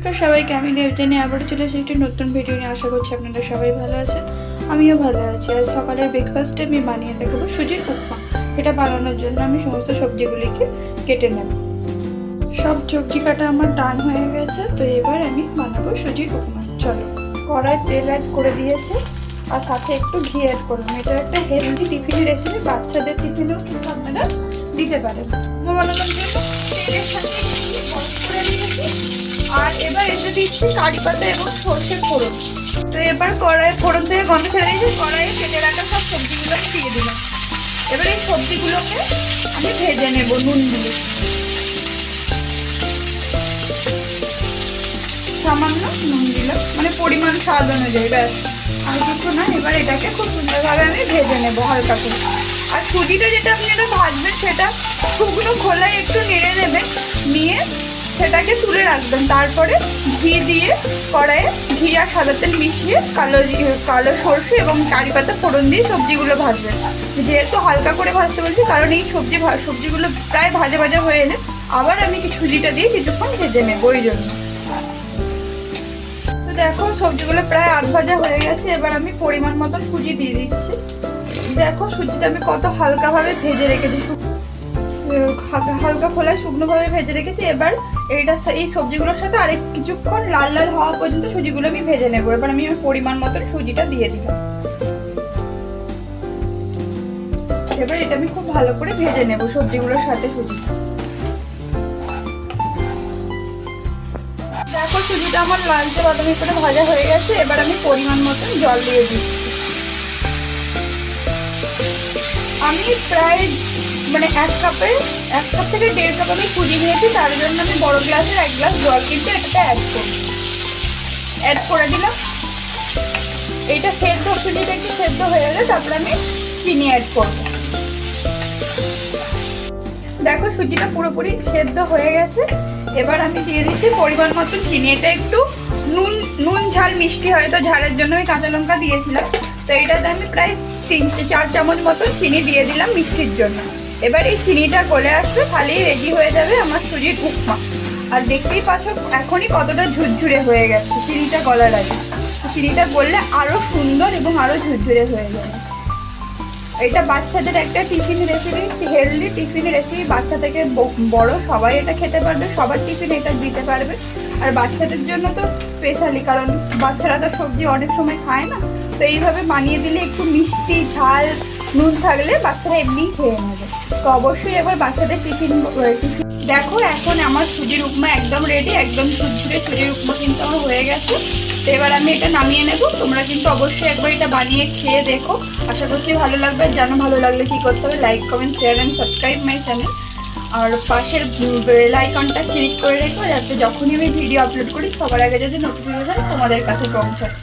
নমস্কার সবাইকে, আমি দেবযানী আবার চলে এসেছি একটি নতুন ভিডিও নিয়ে। আশা করছি আপনারা সবাই ভালো আছেন, আমিও ভালো আছি। আজ সকালের ব্রেকফাস্টে আমি বানিয়ে দেখাবো সুজির উপমা। এটা বানানোর জন্য আমি সমস্ত সবজিগুলিকে কেটে নেব। সব সবজি কাটা আমার ডান হয়ে গেছে, তো এবার আমি বানাবো সুজির উপমা। চলো, কড়াই তেল অ্যাড করে দিয়েছে আর সাথে একটু ঘি অ্যাড করলাম। এটা একটা হেলদি টিফিন রেসিপি, বাচ্চাদের টিফিনেও কিন্তু আপনারা দিতে পারেন। উপমা বানানোর জন্য তেলের সাথে ঘি গরম করে দিয়েছি আর এবার এতে দিচ্ছি কারি পাতা এবং সরষের ফোড়ন। তো এবার কড়াই ফোড়ন থেকে গন্ধ ছেড়ে দিয়েছি, কড়াইয়ে কেটে রাখা সব সবজিগুলো আমি দিয়ে দিলাম। এবার এই সবজিগুলোকে আমি ভেজে নেব নুন দিয়ে, সামান্য নুন দিলাম, মানে পরিমাণ স্বাদ অনুযায়ী, ব্যাস আর কিছু না। এবার এটাকে খুব সুন্দরভাবে আমি ভেজে নেব হালকা করে। আর সুজিটা যেটা আপনারা ভাজবেন সেটা শুকনো খোলায় একটু নেড়ে নেবেন, নিয়ে সেটাকে তুলে রাখবেন। তারপরে ঘি দিয়ে কড়াইয়ে ঘি আর সাদা তেল মিশিয়ে কালো সরষে এবং কারি পাতা ফোড়ন দিয়ে সবজিগুলো ভাজবেন। যেহেতু হালকা করে ভাজতে বলছি, কারণ এই সবজিগুলো প্রায় ভাজা ভাজা হয়ে এলে আবার আমি সুজিটা দিয়ে কিছুক্ষণ ভেজে নেব, ওই জন্য। তো দেখো সবজিগুলো প্রায় আধ ভাজা হয়ে গেছে। এবার আমি পরিমাণ মতো সুজি দিয়ে দিচ্ছি। দেখো সুজিটা আমি কত হালকাভাবে ভেজে রেখেছি, হালকা খোলায় শুকনোভাবে ভেজে রেখেছি। এবার এই সবজিগুলোর সাথে আরেক কিছুক্ষণ লাল লাল হওয়া পর্যন্ত সুজিগুলো আমি ভেজে নেবো। এবার আমি পরিমাণ মতো সুজিটা দিয়ে দিলাম। এবার এটা আমি খুব ভালো করে ভেজে নেব সবজিগুলোর সাথে সুজিটা। দেখো সুজিটা আমার লালচে বাদামি করে ভাজা হয়ে গেছে। এবার আমি পরিমাণ মতন জল দিয়ে দিচ্ছি। আমি প্রায় এক কাপ থেকে 1.5 কাপ আমি সুজি নিয়েছি, তার জন্য আমি বড় গ্লাসের 1 গ্লাস জল কিন্তু এটাতে অ্যাড করে দিলাম। এইটা সুজিটা একটু সেদ্ধ হয়ে গেলে তারপরে আমি চিনি অ্যাড করবো। দেখো সুজিটা পুরোপুরি সেদ্ধ হয়ে গেছে। এবার আমি দিয়ে দিচ্ছি পরিমাণ মতন চিনি। এটা একটু নুন ঝাল মিষ্টি হয়, তো ঝালের জন্য আমি কাঁচা লঙ্কা দিয়েছিলাম। তো এটাতে আমি প্রায় 3-4 চামচ মতন চিনি দিয়ে দিলাম মিষ্টির জন্য। এবার এই চিনিটা গলে আসবে, তাহলেই রেডি হয়ে যাবে আমার সুজির উপমা। আর দেখতেই পাচ্ছ এখনই কতটা ঝুরঝুরে হয়ে গেছে চিনিটা গলার আগে। চিনিটা গললে আরো সুন্দর এবং আরো ঝুরঝুরে হয়ে যাবে। এটা বাচ্চাদের একটা tiffin recipe, healthy tiffin recipe. বাচ্চা থেকে বড় সবাই এটা খেতে পারবে, সবার টিফিন এটা দিতে পারবে। আর বাচ্চাদের জন্য তো স্পেশালি, কারণ বাচ্চারা তো সবজি অনেক সময় খায় না। তো এইভাবে বানিয়ে দিলে একটু মিষ্টি ঝাল নুন থাকলে বাচ্চারা এমনি খেয়ে নেবে। তো অবশ্যই একবার বাচ্চাদের টিফিন। দেখো এখন আমার সুজির উপমা একদম রেডি, একদম ঝুরঝুরে সুজির উপমা কিন্তু আমার হয়ে গেছে। তো এবার আমি এটা নামিয়ে নেব। তোমরা কিন্তু অবশ্যই একবার এটা বানিয়ে খেয়ে দেখো, আশা করছি ভালো লাগবে। জানো ভালো লাগলে কি করতে হবে, like comment share and subscribe my channel. আর পাশের বেল আইকনটা ক্লিক করে রেখো, যাতে যখনই আমি ভিডিও আপলোড করি সবার আগে যদি নোটিফিকেশন তোমাদের কাছে পৌঁছায়।